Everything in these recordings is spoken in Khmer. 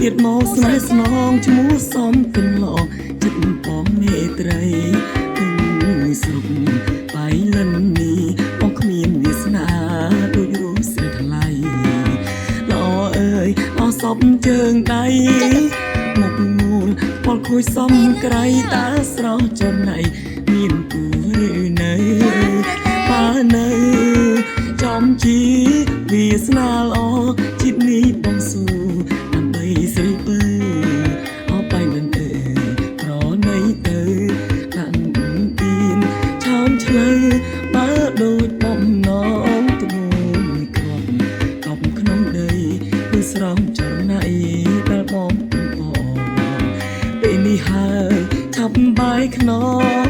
ទៀតមកស្នេហ៍ស្នងឈ្មោះសំកិនឡងចិត្តបងមេត្រីពេញស្រុកបាយលិននេះបងគ្មានវាសនាដូចរូបស្រីថ្លៃល្អអើយអស់សពជើងដៃមកមូលពលខួយសំក្រៃតាស្រស់ចំណៃមានគូឬនៅប៉ានៅចំជីវាសនាល្អជីវិតនេះបងស៊ូដើម្បីស្រីពើអបបាយមិនអើប្រណីទៅដាក់ទីនឆោមឆ្លើបើដូចបំណងទៅមួយគ្រាប់កប់ក្នុងដីគឺស្រស់ចរណៃដែលបងពេលនេះហើយឆាប់បាយខ្នង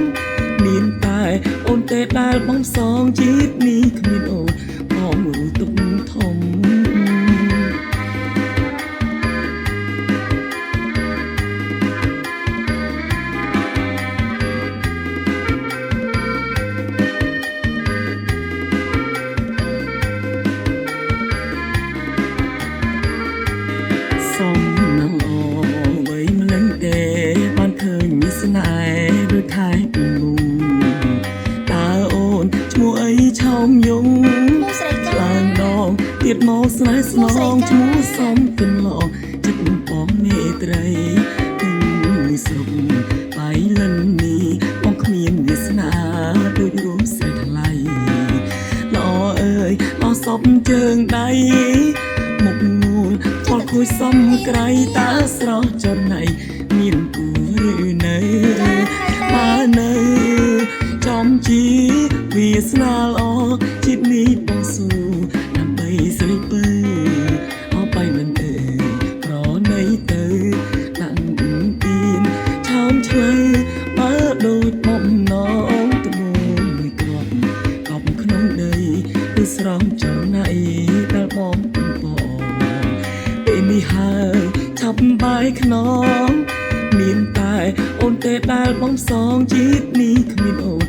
មានតែអូនទេដែលបងសងជីវិតនេះគ្មានអូនបងរូទុកធំសំណងអូវៃម្លេងទេបានឃើញមានស្នេហ៍ដូចខែពីមុំតើអូនឈ្មោះអីឆោមយងឡើងដងទៀតមកស្នេហ៍ស្នងឈ្មោះសំកិនឡងចិត្តបងមេត្រីពេញស្រុកបាយលិននេះបងគ្មានវាសនាដូចរូបស្រីថ្លៃល្អអើយអស់សពជើងដៃមកមូលពលខួយសំក្រៃតាស្រស់ចំណៃមានគូឬនៅប៉ានៅចំជីវាសនាល្អជីវិតនេះបងស៊ូដើម្បីស្រីពើអបបាយមិនអើប្រណីទៅដាក់ទីនឆោមឆ្លើបើដូចបំណងទៅមួយគ្រាប់កប់ក្នុងដីគឺស្រស់ចរណៃដែលបងពេលនេះហើយឆាប់បាយខ្នងមានតែអូនទេដែលបងសងជីវិតនេះគ្មានអូន